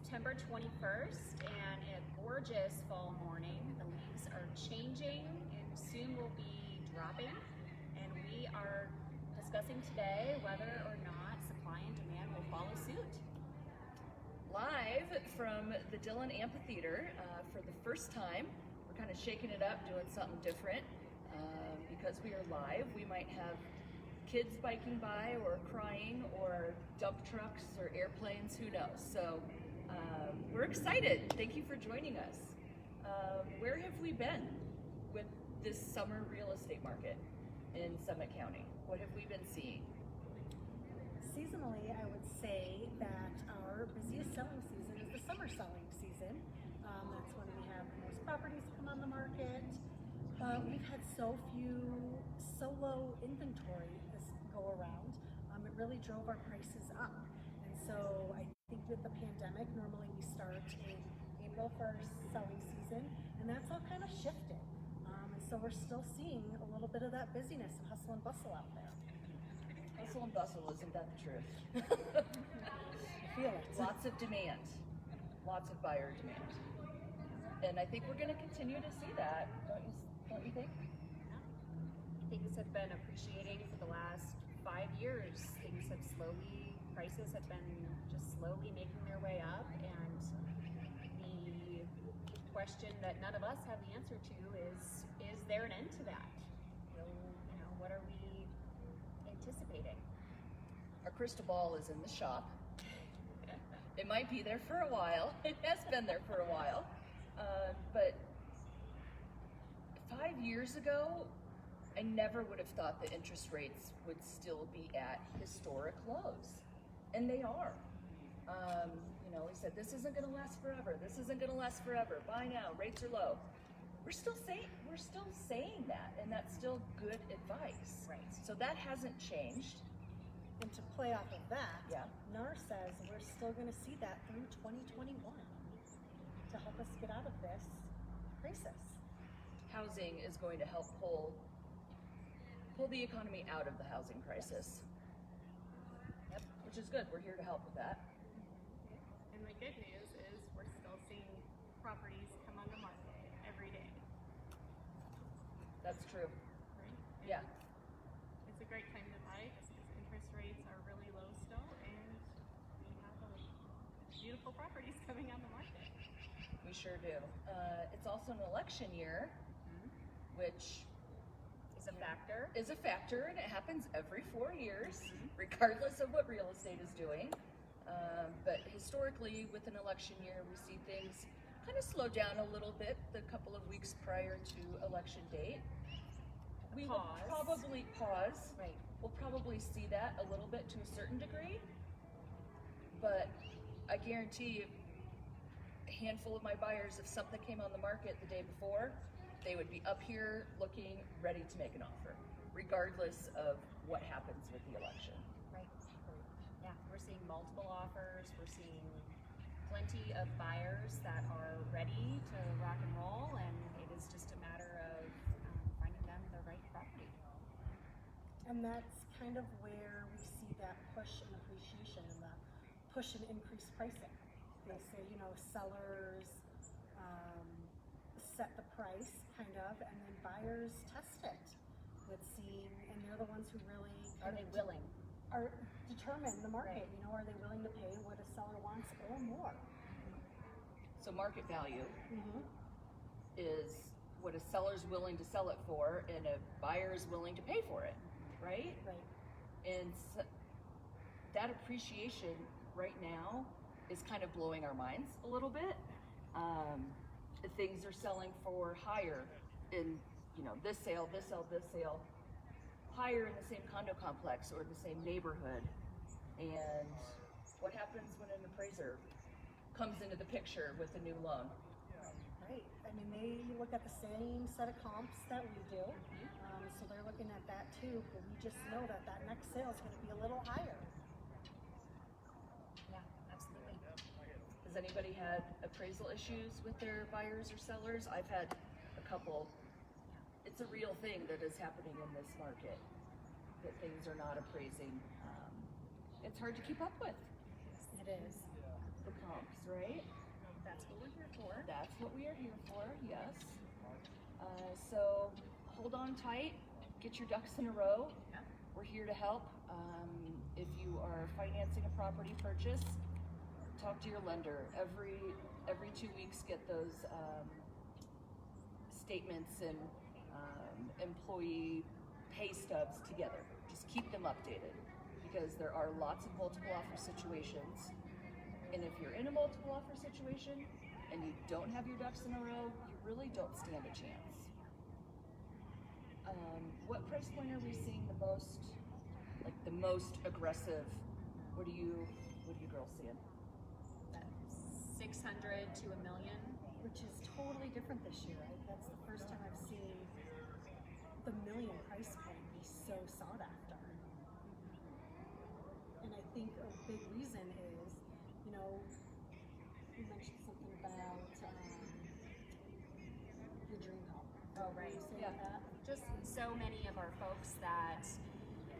September 21st and a gorgeous fall morning. The leaves are changing and soon will be dropping, and we are discussing today whether or not supply and demand will follow suit. Live from the Dillon Amphitheater for the first time. We're kind of shaking it up, doing something different. Because we are live, we might have kids biking by or crying or dump trucks or airplanes, who knows. So we're excited. Thank you for joining us. Where have we been with this summer real estate market in Summit County? What have we been seeing? Seasonally, I would say that our busiest selling season is the summer selling season. That's when we have the most properties come on the market. We've had so low inventory this go around. It really drove our prices up. And so I think with the pandemic, normally we start in April for our selling season, and that's all kind of shifted. And so we're still seeing a little bit of that busyness and hustle and bustle out there. Hustle and bustle, isn't that the truth? I feel it. Lots of demand, lots of buyer demand. And I think we're going to continue to see that, don't you think? Things have been appreciating for the last 5 years. Prices have been just slowly making their way up, and the question that none of us have the answer to is there an end to that? What are we anticipating? Our crystal ball is in the shop. It might be there for a while. It has been there for a while. But 5 years ago, I never would have thought the interest rates would still be at historic lows. And they are. We said, this isn't going to last forever. This isn't going to last forever. Buy now. Rates are low. We're still saying that, and that's still good advice. Right. So that hasn't changed. And to play off of that, Yeah. NAR says we're still going to see that through 2021 to help us get out of this crisis. Housing is going to help pull the economy out of the housing crisis. Yep, which is good. We're here to help with that. And the good news is we're still seeing properties come on the market every day, That's true. right? And Yeah. it's a great time to buy just because interest rates are really low still, and we have beautiful properties coming on the market. We sure do. It's also an election year, which Is a factor. and it happens every 4 years, regardless of what real estate is doing. But historically, with an election year, we see things kind of slow down a little bit the couple of weeks prior to election date. We will Pause. probably pause. Right. We'll probably see that a little bit to a certain degree, but I guarantee you, a handful of my buyers, if something came on the market the day before, they would be up here looking, ready to make an offer, regardless of what happens with the election. Right. Yeah, we're seeing multiple offers. We're seeing plenty of buyers that are ready to rock and roll, and it is just a matter of finding them the right property. And that's kind of where we see that push and appreciation and the push and increased pricing. They say, sellers set the price kind of, and then buyers test it with seeing, and they're the ones who really Are they willing? are determine the market. Right. Are they willing to pay what a seller wants or more? So market value Mm-hmm. is what a seller's willing to sell it for, and a buyer is willing to pay for it, right? Right. And that appreciation right now is kind of blowing our minds a little bit. Things are selling for higher in, this sale, higher in the same condo complex or the same neighborhood. And what happens when an appraiser comes into the picture with a new loan? Right. I mean, they look at the same set of comps that we do. So they're looking at that too, but we just know that next sale is going to be a little higher. Yeah, absolutely. Has anybody had appraisal issues with their buyers or sellers? I've had a couple. It's a real thing that is happening in this market, that things are not appraising. It's hard to keep up with It is. the comps right. That's what we're here for. That's what we are here for, yes. So hold on tight, get your ducks in a row. Yeah. We're here to help. If you are financing a property purchase, talk to your lender. Every 2 weeks, get those statements and employee pay stubs together. Just keep them updated, because there are lots of multiple offer situations. And if you're in a multiple offer situation and you don't have your ducks in a row, you really don't stand a chance. What price point are we seeing the most, like the most aggressive? What are you girls seeing? 600 to $1 million. Which is totally different this year. That's the first time I've seen the million price point be so sought after. And I think a big reason is, you mentioned something about your dream home. Oh, right. Were you saying Yeah. that? Just so many of our folks that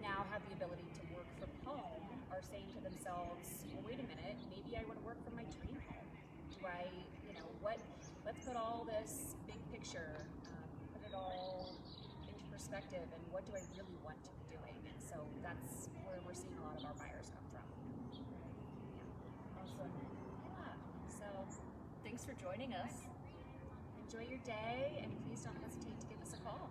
now have the ability to work from home are saying to themselves, well, wait a minute, maybe I want to work from my dream home. Do I, let's put all this big picture, put it all into perspective, and what do I really want to be doing? And so that's where we're seeing a lot of our buyers come from. Awesome. Yeah. So Thanks for joining us. enjoy your day, and please don't hesitate to give us a call.